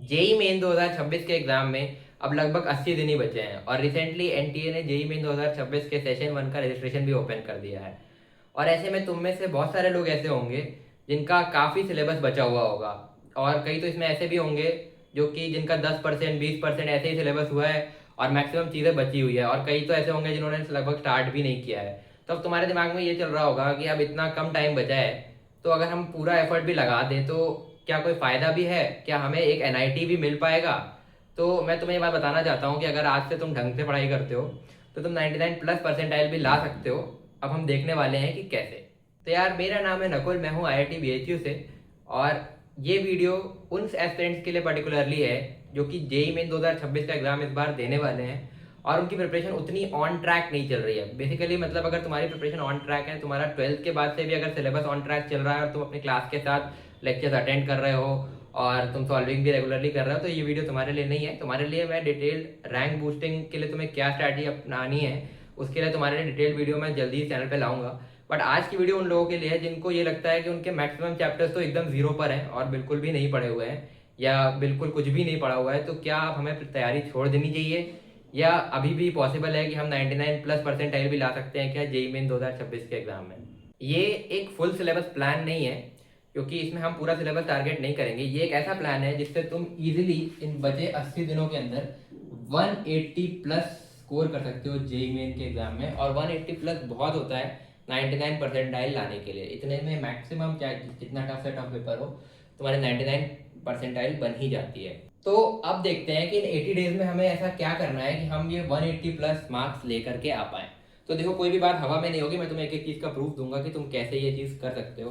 JEE main 2026 के exam में अब लगभग 80 दिन ही बचे हैं और रिसेंटली एनटीए ने जेई मेन 2026 के सेशन 1 का रजिस्ट्रेशन भी ओपन कर दिया है। और ऐसे में तुम में से बहुत सारे लोग ऐसे होंगे जिनका काफ़ी सिलेबस बचा हुआ होगा, और कई तो इसमें ऐसे भी होंगे जो कि जिनका 10% 20% ऐसे ही सिलेबस हुआ है और मैक्सिमम चीज़ें बची हुई है, और कई तो ऐसे होंगे जिन्होंने लगभग स्टार्ट भी नहीं किया है। तो अब तुम्हारे दिमाग में ये चल रहा होगा कि अब इतना कम टाइम बचा है, तो अगर हम पूरा एफर्ट भी लगा दें तो क्या कोई फ़ायदा भी है, क्या हमें एक एनआईटी भी मिल पाएगा। तो मैं तुम्हें ये बात बताना चाहता हूँ कि अगर आज से तुम ढंग से पढ़ाई करते हो तो तुम 99+ परसेंटाइल भी ला सकते हो। अब हम देखने वाले हैं कि कैसे। तो यार, मेरा नाम है नकुल, मैं हूँ आईआईटी बीएचयू से, और ये वीडियो उन एस्पिरेंट्स के लिए पर्टिकुलरली है जो कि जेई मेन 2026 का एग्जाम इस बार देने वाले हैं और उनकी प्रिपरेशन उतनी ऑन ट्रैक नहीं चल रही है। बेसिकली मतलब अगर तुम्हारी प्रिपरेशन ऑन ट्रैक है, तुम्हारा 12th के बाद से भी अगर सिलेबस ऑन ट्रैक चल रहा है और तुम अपने क्लास के साथ लेक्चर्स अटेंड कर रहे हो और तुम सॉल्विंग भी रेगुलरली कर रहे हो, तो ये वीडियो तुम्हारे लिए नहीं है। तुम्हारे लिए मैं डिटेल्ड रैंक बूस्टिंग के लिए तुम्हें क्या स्ट्रैटेजी अपनानी है उसके लिए तुम्हारे लिए डिटेल्ड वीडियो मैं जल्दी ही चैनल पे लाऊंगा। बट आज की वीडियो उन लोगों के लिए है जिनको ये लगता है कि उनके मैक्सिमम चैप्टर्स तो एकदम जीरो पर हैं और बिल्कुल भी नहीं पढ़े हुए हैं या बिल्कुल कुछ भी नहीं पढ़ा हुआ है। तो क्या आप हमें तैयारी छोड़ देनी चाहिए, या अभी भी पॉसिबल है कि हम 99+ परसेंटाइल भी ला सकते हैं क्या जेई मेन 2026 के एग्जाम में। ये एक फुल सिलेबस प्लान नहीं है, क्योंकि इसमें हम पूरा सिलेबस टारगेट नहीं करेंगे। ये एक ऐसा प्लान है जिससे तुम इजीली इन बचे 80 दिनों के अंदर 180+ स्कोर कर सकते हो जेई मेन के एग्जाम में। और 180+ बहुत होता है 99 परसेंटाइल लाने के लिए। इतने में मैक्सिमम क्या, कितना टफ से टफ पेपर हो, तुम्हारे 99 परसेंटाइल बन ही जाती है। तो अब देखते हैं कि इन 80 डेज में हमें ऐसा क्या करना है कि हम ये 180+ मार्क्स लेकर के आ पाए। तो देखो, कोई भी बात हवा में नहीं होगी, मैं तुम्हें एक एक चीज़ का प्रूफ दूंगा कि तुम कैसे ये चीज़ कर सकते हो।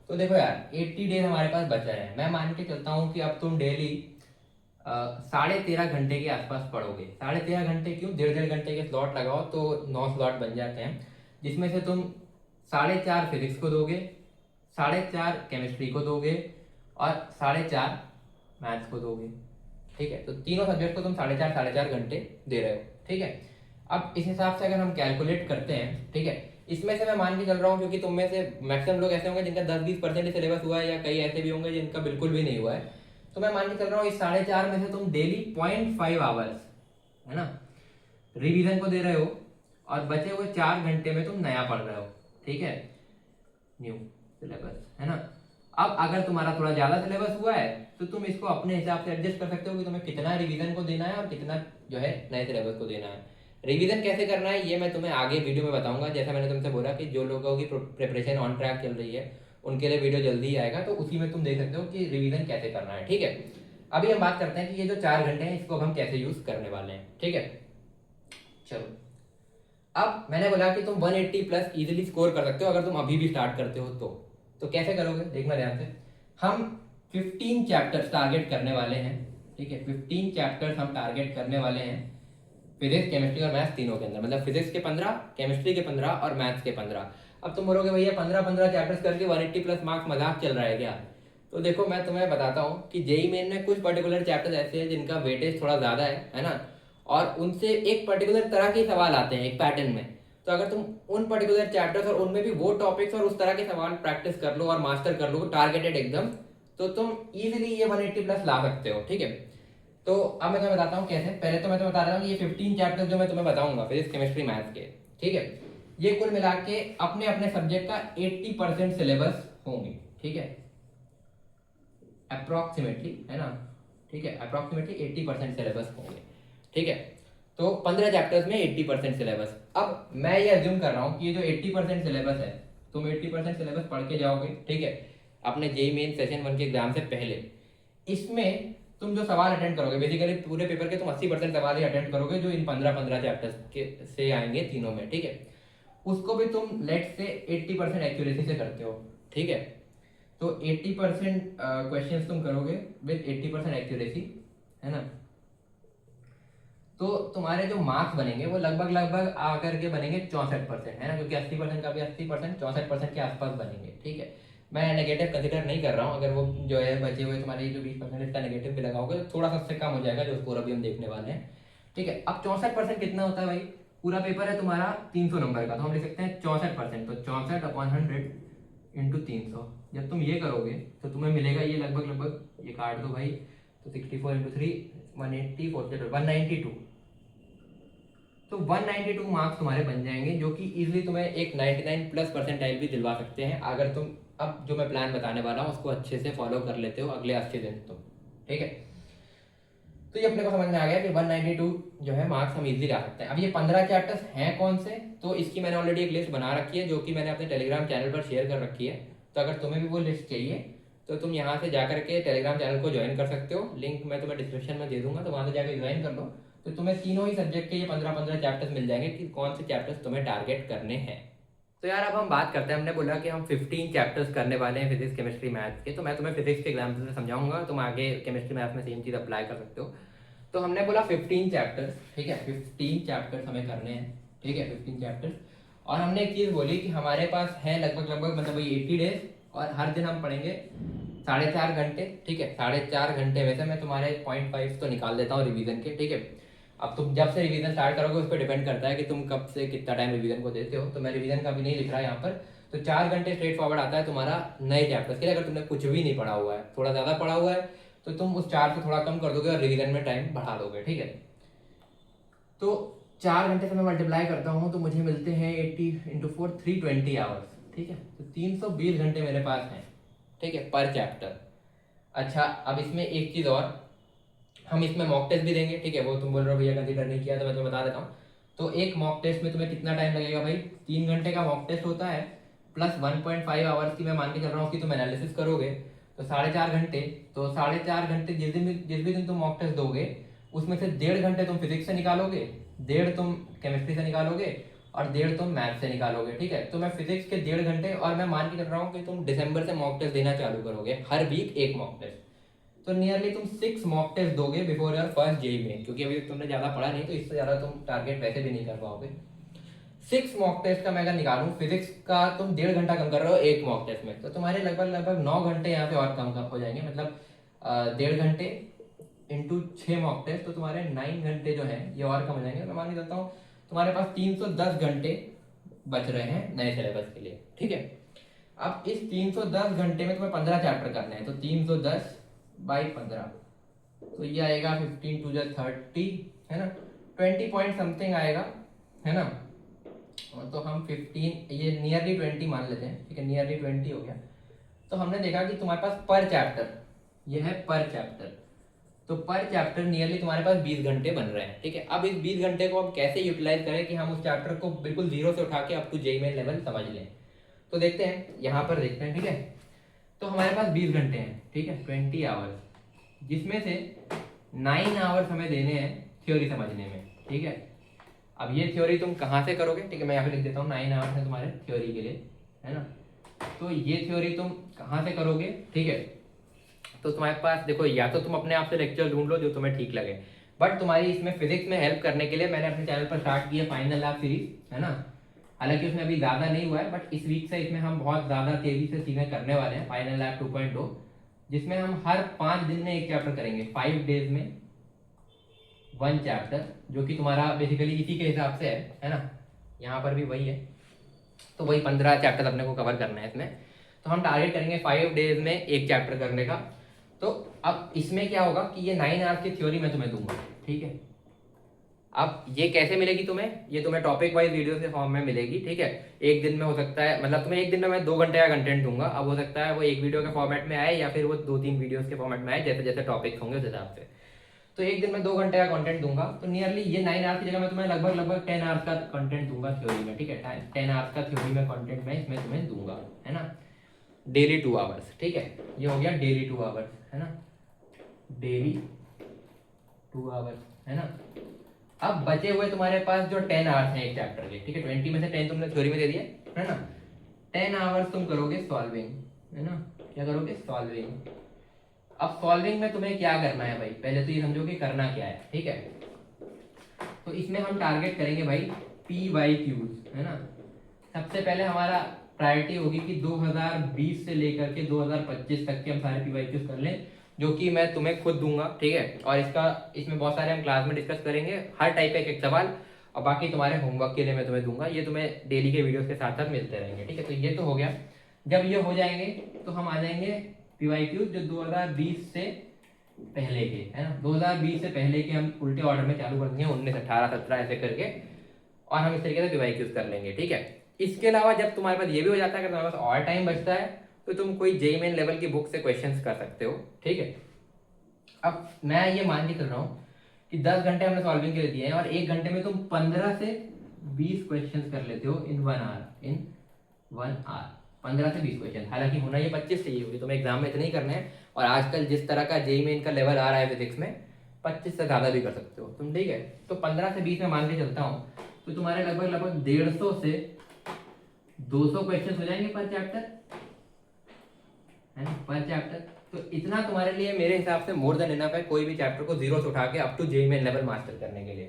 तो देखो यार, 80 डेज हमारे पास बचा है। मैं मान के चलता हूँ कि अब तुम डेली 13.5 घंटे के आसपास पढ़ोगे। 13.5 घंटे क्यों, 1.5 घंटे के स्लॉट लगाओ तो 9 स्लॉट बन जाते हैं, जिसमें से तुम 4.5 फिजिक्स को दोगे, 4.5 केमिस्ट्री को दोगे और 4.5 मैथ्स को दोगे। ठीक है, तो तीनों सब्जेक्ट को तुम 4.5 घंटे दे रहे हो। ठीक है, अब इस हिसाब से अगर हम कैलकुलेट करते हैं, ठीक है, इसमें से मैं मान के चल रहा हूँ क्योंकि तुम में से मैक्सिमम लोग ऐसे होंगे जिनका 10-20% सिलेबस हुआ है, या कई ऐसे भी होंगे जिनका बिल्कुल भी नहीं हुआ है। तो मैं मान के चल रहा हूँ इस 4.5 में से तुम डेली 0.5 आवर्स, है ना, रिवीजन को दे रहे हो, और बचे हुए 4 घंटे में तुम नया पढ़ रहे हो। ठीक है, न्यू सिलेबस, है ना। अब अगर तुम्हारा थोड़ा ज़्यादा सिलेबस हुआ है तो तुम इसको अपने हिसाब से एडजस्ट कर सकते हो कि तुम्हें कितना रिवीजन को देना है और कितना जो है नए सिलेबस को देना है। रिवीजन कैसे करना है ये मैं तुम्हें आगे वीडियो में बताऊंगा। जैसा मैंने तुमसे बोला कि जो लोगों की प्रिपरेशन ऑन ट्रैक चल रही है उनके लिए वीडियो जल्दी ही आएगा, तो उसी में तुम देख सकते हो कि रिवीजन कैसे करना है। ठीक है, अभी हम बात करते हैं कि ये जो 4 घंटे हैं इसको हम कैसे यूज करने वाले हैं। ठीक है, चलो। अब मैंने बोला कि तुम 180+ इजीली स्कोर कर सकते हो अगर तुम अभी भी स्टार्ट करते हो तो कैसे करोगे, देखना ध्यान से। हम 15 चैप्टर्स टारगेट करने वाले हैं। ठीक है, 15 चैप्टर्स हम टारगेट करने वाले हैं फिजिक्स, केमिस्ट्री और मैथ्स तीनों के अंदर। मतलब फिजिक्स के 15, केमिस्ट्री के 15 और मैथ्स के 15। अब तुम बोलोगे भैया 15-15 चैप्टर्स करके 180+ मार्क्स मजाक चल रहा है क्या। तो देखो, मैं तुम्हें बताता हूँ कि जेई मेन में कुछ पर्टिकुलर चैप्टर्स ऐसे हैं जिनका वेटेज थोड़ा ज़्यादा है ना, और उनसे एक पर्टिकुलर तरह के सवाल आते हैं एक पैटर्न में। तो अगर तुम उन पर्टिकुलर चैप्टर्स और उनमें भी वो टॉपिक्स और उस तरह के सवाल प्रैक्टिस कर लो और मास्टर कर लो टारगेटेड एकदम, तो तुम इजीली ये 180+ ला सकते हो। ठीक है, तो अब मैं तुम्हें बताता हूँ कैसे। पहले तो मैं तुम्हें बता रहा हूँ कि ये 15 चैप्टर्स जो मैं तुम्हें बताऊंगा फिजिक्स, केमिस्ट्री, मैथ्स के, ठीक है, ये कुल मिला के अपने अपने सब्जेक्ट का 80% सिलेबस होंगे। ठीक है, अप्रोक्सीमेटली, है ना। ठीक है, अप्रोक्सीमेटली 80% सिलेबस होंगे। ठीक है, तो 15 चैप्टर्स में 80% सिलेबस। अब मैं ये अज्यूम कर रहा हूँ कि ये जो 80% सिलेबस है, तुम 80% सिलेबस पढ़ के जाओगे। ठीक है, अपने जेई मेन सेशन 1 के एग्जाम से पहले। इसमें तुम जो सवाल अटेंड करोगे, बेसिकली पूरे पेपर के तुम 80% सवाल ही अटेंड करोगे जो इन 15-15 चैप्टर्स के से आएंगे तीनों में। ठीक है, उसको भी तुम लेट से 80% एक्यूरेसी से करते हो। ठीक है, तो 80% क्वेश्चंस तुम करोगे विद 80% एक्यूरेसी, है ना। तो तुम्हारे जो मार्क्स बनेंगे वो लगभग लगभग आकर के बनेंगे 64%, है ना, क्योंकि 80% का भी 80%, 64% के आसपास बनेंगे। ठीक है, मैं नेगेटिव कंसिडर नहीं कर रहा हूँ। अगर वो जो है बचे हुए तुम्हारे जो 20% इसका नेगेटिव भी लगाओगे तो थोड़ा सा उससे कम हो जाएगा, जो स्कोर अभी हम देखने वाले हैं। ठीक है, अब 64% कितना होता है भाई, पूरा पेपर है तुम्हारा 300 नंबर का, तो हम लिख सकते हैं 64%, तो 64/100 × 300। जब तुम ये करोगे तो तुम्हें मिलेगा ये लगभग लगभग, ये काट दो भाई, तो 64 इंटू 3 180 4 192। तो 192 मार्क्स तुम्हारे बन जाएंगे, जो कि इजीली तुम्हें एक 99 प्लस परसेंटाइल भी दिलवा सकते हैं अगर तुम अब जो मैं प्लान बताने वाला हूँ उसको अच्छे से फॉलो कर लेते हो अगले 80 दिन तुम। ठीक है, तो ये अपने को समझ में आ गया कि 192 जो है मार्क्स हम इजीली ला सकते हैं। अब ये 15 चैप्टर्स हैं कौन से, तो इसकी मैंने ऑलरेडी एक लिस्ट बना रखी है जो कि मैंने अपने टेलीग्राम चैनल पर शेयर कर रखी है। तो अगर तुम्हें भी वो लिस्ट चाहिए तो तुम यहाँ से जाकर के टेलीग्राम चैनल को ज्वाइन कर सकते हो, लिंक मैं तुम्हें डिस्क्रिप्शन में दे दूंगा, तो वहाँ से जाकर ज्वाइन कर लो। तो तुम्हें तीनों ही सब्जेक्ट के ये 15-15 चैप्टर्स मिल जाएंगे कि कौन से चैप्टर्स तुम्हें टारगेट करने हैं। तो यार अब हम बात करते हैं, हमने बोला कि हम 15 चैप्टर्स करने वाले हैं फिजिक्स केमिस्ट्री मैथ्स के। तो मैं तुम्हें फिजिक्स के एग्जाम्पल से समझाऊंगा, तुम आगे केमिस्ट्री मैथ्स में सेम चीज़ अप्लाई कर सकते हो। तो हमने बोला 15 चैप्टर्स, ठीक है, 15 चैप्टर्स हमें करने हैं। ठीक है, 15 चैप्टर्स। और हमने एक चीज़ बोली कि हमारे पास है लगभग मतलब वही 80 डेज, और हर दिन हम पढ़ेंगे 4.5 घंटे। ठीक है, 4.5 घंटे में से मैं तुम्हारे 0.5 तो निकाल देता हूँ रिवीजन के। ठीक है, अब तुम जब से रिवीजन स्टार्ट करोगे उस पर डिपेंड करता है कि तुम कब से कितना टाइम रिवीजन को देते हो। तो मैं रिवीजन का भी नहीं लिख रहा यहाँ पर। तो 4 घंटे स्ट्रेट फॉरवर्ड आता है तुम्हारा नए चैप्टर्स के लिए। अगर तुमने कुछ भी नहीं पढ़ा हुआ है, थोड़ा ज़्यादा पढ़ा हुआ है, तो तुम उस 4 से थोड़ा कम कर दोगे और रिवीजन में टाइम बढ़ा दोगे। ठीक है, तो 4 घंटे से मैं मल्टीप्लाई करता हूँ तो मुझे मिलते हैं 80 इंटू 4 320 आवर्स। ठीक है, तो 320 घंटे मेरे पास हैं। ठीक है, पर चैप्टर। अच्छा, अब इसमें एक चीज़ और, हम इसमें मॉक टेस्ट भी देंगे। ठीक है, वो तुम बोल रहे हो भैया कंसीडर नहीं किया, तो मैं तुम्हें बता देता हूँ। तो एक मॉक टेस्ट में तुम्हें कितना टाइम लगेगा भाई, 3 घंटे का मॉक टेस्ट होता है, प्लस 1.5 आवर्स की मैं मान के चल रहा हूँ कि तुम एनालिसिस करोगे, तो 4.5 घंटे। तो 4.5 घंटे जिस भी दिन तुम मॉक टेस्ट दोगे उसमें से 1.5 घंटे तुम फिजिक्स से निकालोगे, 1.5 तुम केमिस्ट्री से निकालोगे, और 1.5 तुम मैथ से निकालोगे। ठीक है, तो मैं फिजिक्स के 1.5 घंटे, और मैं मान के चल रहा हूँ कि तुम दिसंबर से मॉक टेस्ट देना चालू करोगे, हर वीक एक मॉक टेस्ट। तो नियरली तुम 6 मॉक टेस्ट दोगे बिफोर योर फर्स्ट जेई में, क्योंकि अभी तुमने ज़्यादा पढ़ा नहीं तो इससे ज़्यादा तुम टारगेट वैसे भी नहीं कर पाओगे। 6 मॉक टेस्ट का मैं अगर निकालूं, फिजिक्स का तुम 1.5 घंटा कम कर रहे हो एक मॉक टेस्ट में, तो तुम्हारे लगभग 9 घंटे यहाँ पे और कम हो जाएंगे। मतलब 1.5 घंटे इंटू 6 मॉक टेस्ट, तो तुम्हारे 9 घंटे जो है ये और कम हो जाएंगे। मैं मान के चलता हूँ तुम्हारे पास 310 घंटे बच रहे हैं नए सिलेबस के लिए। ठीक है, अब इस 310 घंटे में तुम्हें 15 चैप्टर करने हैं, तो 310 बाई 15, तो ये आएगा 15 टू 30 है ना, 20 पॉइंट समथिंग आएगा, है ना। तो हम 15 ये नियरली 20 मान लेते हैं। ठीक है, नियरली 20 हो गया। तो हमने देखा कि तुम्हारे पास पर चैप्टर, ये है पर चैप्टर, तो पर चैप्टर नियरली तुम्हारे पास 20 घंटे बन रहे हैं। ठीक है, अब इस 20 घंटे को हम कैसे यूटिलाइज करें कि हम उस चैप्टर को बिल्कुल जीरो से उठा के up to JEE Main level समझ लें। तो देखते हैं, यहाँ पर देखते हैं। ठीक है, तो हमारे पास 20 घंटे हैं। ठीक है, 20 आवर्स, जिसमें से 9 आवर्स हमें देने हैं थ्योरी समझने में। ठीक है, अब ये थ्योरी तुम कहाँ से करोगे, ठीक है, मैं यहाँ पे लिख देता हूँ 9 आवर्स है तुम्हारे थ्योरी के लिए, है ना। तो ये थ्योरी तुम कहाँ से करोगे, ठीक है, तो तुम्हारे पास देखो, या तो तुम अपने आप से लेक्चर ढूंढ लो जो तुम्हें ठीक लगे, बट तुम्हारी इसमें फिजिक्स में हेल्प करने के लिए मैंने अपने चैनल पर स्टार्ट किया फाइनल लैब सीरीज, है ना। हालांकि उसमें अभी ज़्यादा नहीं हुआ है, बट इस वीक से इसमें हम बहुत ज़्यादा तेज़ी से चीज़ें करने वाले हैं, फाइनल लैब 2.0, जिसमें हम हर 5 दिन में एक चैप्टर करेंगे, 5 डेज में 1 चैप्टर, जो कि तुम्हारा बेसिकली इसी के हिसाब से है ना। यहाँ पर भी वही है, तो वही 15 चैप्टर अपने को कवर करना है इसमें। तो हम टारगेट करेंगे 5 डेज में एक चैप्टर करने का। तो अब इसमें क्या होगा कि ये 9 आवर्स की थ्योरी मैं तुम्हें दूंगा। ठीक है, अब ये कैसे मिलेगी तुम्हें, ये तुम्हें टॉपिक वाइज वीडियो के फॉर्म में मिलेगी। ठीक है, एक दिन में हो सकता है, मतलब तुम्हें एक दिन में मैं 2 घंटे का कंटेंट दूंगा। अब हो सकता है वो एक वीडियो के फॉर्मेट में आए या फिर वो 2-3 वीडियोस के फॉर्मेट में आए, जैसे जैसे टॉपिक होंगे उस हिसाब से। तो एक दिन में 2 घंटे का कंटेंट दूंगा, तो नियरली ये 9 आवर्स की जगह मैं तुम्हें लगभग 10 आवर्स का कंटेंट दूंगा थ्योरी में। ठीक है, 10 आवर्स का थ्योरी में कंटेंट मैं इसमें तुम्हें दूंगा, है ना, डेली 2 आवर्स। ठीक है, ये हो गया डेली 2 आवर्स, है ना, डेली 2 आवर्स, है ना। अब बचे हुए तुम्हारे पास जो 10 आवर्स हैं एक चैप्टर के, ठीक है, 20 में से 10 तुमने थ्योरी में दे दिया, है ना। 10 आवर्स तुम करोगे सॉल्विंग, है ना, क्या करोगे, सॉल्विंग। अब सॉल्विंग में तुम्हें क्या करना है भाई, पहले तो ये समझो कि करना क्या है। ठीक है, तो इसमें हम टारगेट करेंगे भाई PYQs, है ना। सबसे पहले हमारा प्रायोरिटी होगी कि 2020 से लेकर के 2025 तक के हम सारे PYQs कर लें, जो कि मैं तुम्हें खुद दूंगा। ठीक है, और इसमें बहुत सारे हम क्लास में डिस्कस करेंगे, हर टाइप का एक सवाल, और बाकी तुम्हारे होमवर्क के लिए मैं तुम्हें दूंगा। ये तुम्हें डेली के वीडियोस के साथ साथ मिलते रहेंगे। ठीक है, तो ये तो हो गया। जब ये हो जाएंगे तो हम आ जाएंगे PYQ जो 2020 से पहले के, है ना, 2020 से पहले के हम उल्टे ऑर्डर में चालू कर देंगे, 19, 18, 17 ऐसे करके, और हम इस तरीके से पीवाईक्यूज कर लेंगे, ठीक है। इसके अलावा जब तुम्हारे पास ये भी हो जाता है कि तुम्हारे पास और टाइम बचता है, तो तुम कोई जेईई मेन लेवल की बुक से क्वेश्चंस कर सकते हो, ठीक है। अब मैं ये मान के चल रहा हूँ कि 10 घंटे हमने सॉल्विंग के लिए दिए हैं, और 1 घंटे में तुम 15 से 20 क्वेश्चन कर लेते हो इन 1 आवर, इन 1 आवर 15 से 20 क्वेश्चन। हालांकि होना ये 25 चाहिए, क्योंकि तुम्हें एग्जाम में इतने ही करने हैं, और आजकल जिस तरह का जेईई मेन का लेवल आ रहा है फिजिक्स में, 25 से ज़्यादा भी कर सकते हो तुम, ठीक है। तो 15 से 20 में मान के चलता हूँ, तो तुम्हारे लगभग लगभग 150 से 200 क्वेश्चन हो जाएंगे पर चैप्टर, है ना, पर चैप्टर। तो इतना तुम्हारे लिए मेरे हिसाब से मोर देन इनफ है, कोई भी चैप्टर को जीरो से उठा के up to JEE Main level master करने के लिए।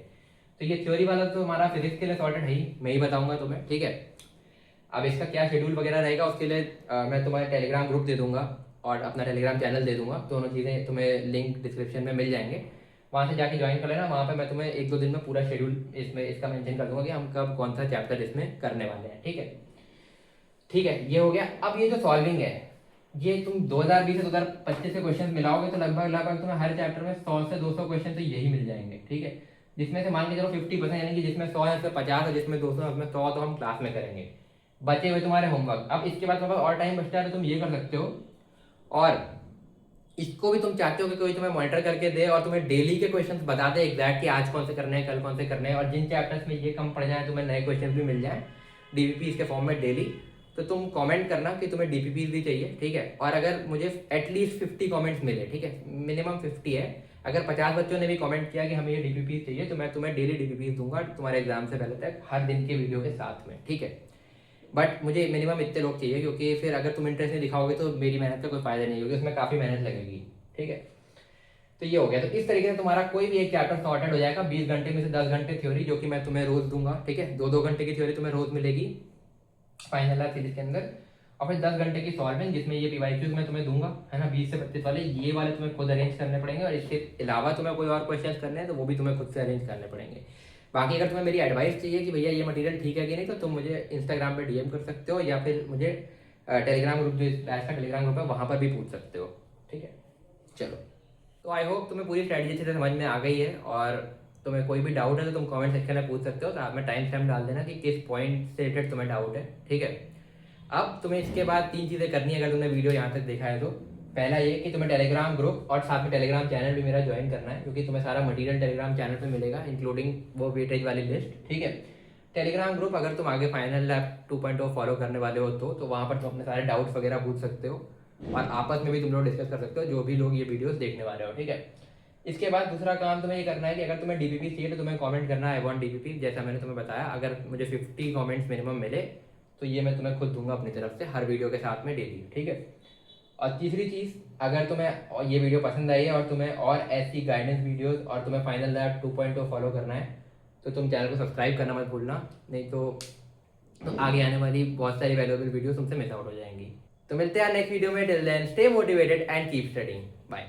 तो ये थ्योरी वाला तो हमारा फिजिक्स के लिए सॉर्टेड है ही, मैं ही बताऊंगा तुम्हें, ठीक है। अब इसका क्या शेड्यूल वगैरह रहेगा उसके लिए मैं तुम्हारे टेलीग्राम ग्रुप दे दूंगा और अपना टेलीग्राम चैनल दे दूंगा, दोनों चीज़ें तुम्हें लिंक डिस्क्रिप्शन में मिल जाएंगे, वहाँ से जाके ज्वाइन कर लेना। वहाँ पे मैं तुम्हें 1-2 दिन में पूरा शेड्यूल इसमें इसका मेंशन कर दूंगा कि हम कब कौन सा चैप्टर इसमें करने वाले हैं, ठीक है। ठीक है, ये हो गया। अब ये जो सॉल्विंग है, ये तुम 2020 से 2025 के क्वेश्चन मिलाओगे तो लगभग लगभग तुम्हें हर चैप्टर में 100 से 200 क्वेश्चन तो यही मिल जाएंगे, ठीक है। जिसमें से मान के चलो 50%, यानी कि जिसमें 100 है उसमें 50 है, जिसमें 200 है उसमें 100, तो हम क्लास में करेंगे। बचे हुए तुम्हारे होमवर्क, अब इसके बाद तुम्हारे पास और टाइम बचता है तो तुम ये कर सकते हो, और इसको भी तुम चाहते हो कि कोई तुम्हें मॉनिटर करके दे और तुम्हें डेली के क्वेश्चंस बता दे एग्जैक्ट कि आज कौन से करने हैं, कल कौन से करने हैं, और जिन चैप्टर्स में ये कम पड़ जाए तुम्हें नए क्वेश्चन भी मिल जाए डीपीपीज के फॉर्म में डेली। तो तुम कमेंट करना कि तुम्हें डीपीपीज भी चाहिए, ठीक है। और अगर मुझे एटलीस्ट 50 कमेंट्स मिले, ठीक है, मिनिमम 50 है, अगर 50 बच्चों ने भी कमेंट किया कि हमें ये डीपीपीज चाहिए, तो मैं तुम्हें डेली डीपीपीज दूंगा तुम्हारे एग्जाम से पहले तक, हर दिन के वीडियो के साथ में, ठीक है। बट मुझे मिनिमम इतने लोग चाहिए, क्योंकि फिर अगर तुम इंटरेस्ट नहीं दिखाओगे तो मेरी मेहनत का कोई फायदा नहीं होगी, उसमें काफ़ी मेहनत लगेगी, ठीक है। तो ये हो गया। तो इस तरीके से तुम्हारा कोई भी एक चैप्टर सॉर्टेड हो जाएगा। 20 घंटे में से 10 घंटे थ्योरी, जो कि मैं तुम्हें रोज दूंगा, ठीक है। 2-2 घंटे की थ्योरी तुम्हें रोज मिलेगी फाइनल लैब सीरीज के अंदर, और फिर 10 घंटे की सॉल्विंग, जिसमें ये पीवाईक्यूज मैं तुम्हें दूंगा, है ना, 20 से 25 वाले, ये वाले तुम्हें खुद अरेंज करने पड़ेंगे, और इसके अलावा तुम्हें कोई और क्वेश्चन करने हैं तो वो भी तुम्हें खुद से अरेंज करने पड़ेंगे। बाकी अगर तुम्हें मेरी एडवाइस चाहिए कि भैया ये मटेरियल ठीक है कि नहीं, तो तुम मुझे इंस्टाग्राम पे डीएम कर सकते हो, या फिर मुझे टेलीग्राम ग्रुप, जो बैच का टेलीग्राम ग्रुप है, वहाँ पर भी पूछ सकते हो, ठीक है। चलो, तो आई होप तुम्हें पूरी स्ट्रैटेजी अच्छे से समझ में आ गई है, और तुम्हें कोई भी डाउट है तो तुम कमेंट सेक्शन में पूछ सकते हो, तो आप में टाइम स्टैम्प डाल देना कि किस पॉइंट से रिलेटेड तुम्हें डाउट है, ठीक है। अब तुम्हें इसके बाद 3 चीज़ें करनी है अगर तुमने वीडियो यहाँ तक देखा है तो। पहला ये कि तुम्हें टेलीग्राम ग्रुप और साथ में टेलीग्राम चैनल भी मेरा ज्वाइन करना है, क्योंकि तुम्हें सारा मटेरियल टेलीग्राम चैनल पे मिलेगा, इंक्लूडिंग वो वेटेज वाली लिस्ट, ठीक है। टेलीग्राम ग्रुप अगर तुम आगे फाइनल लैब 2.0 फॉलो करने वाले हो तो वहाँ पर तुम अपने सारे डाउट्स वगैरह पूछ सकते हो, और आपस में भी तुम लोग डिस्कस कर सकते हो, जो भी लोग ये वीडियोस देखने वाले हो, ठीक है। इसके बाद दूसरा काम तुम्हें ये करना है कि अगर तुम्हें डीपीपी चाहिए तो तुम्हें कमेंट करना है आई वांट डीपीपी, जैसा मैंने तुम्हें बताया। अगर मुझे 50 कमेंट्स मिनिमम मिले तो ये मैं तुम्हें खुद दूंगा अपनी तरफ से, हर वीडियो के साथ में डेली, ठीक है। और तीसरी चीज़, अगर तुम्हें ये वीडियो पसंद आई है और तुम्हें और ऐसी गाइडेंस वीडियोस और तुम्हें फाइनल लैब 2.0 फॉलो करना है, तो तुम चैनल को सब्सक्राइब करना मत भूलना, नहीं तो आगे आने वाली बहुत सारी वैल्यूएबल वीडियो तुमसे मिस आउट हो जाएंगी। तो मिलते हैं नेक्स्ट वीडियो में, till then stay motivated and keep studying, bye.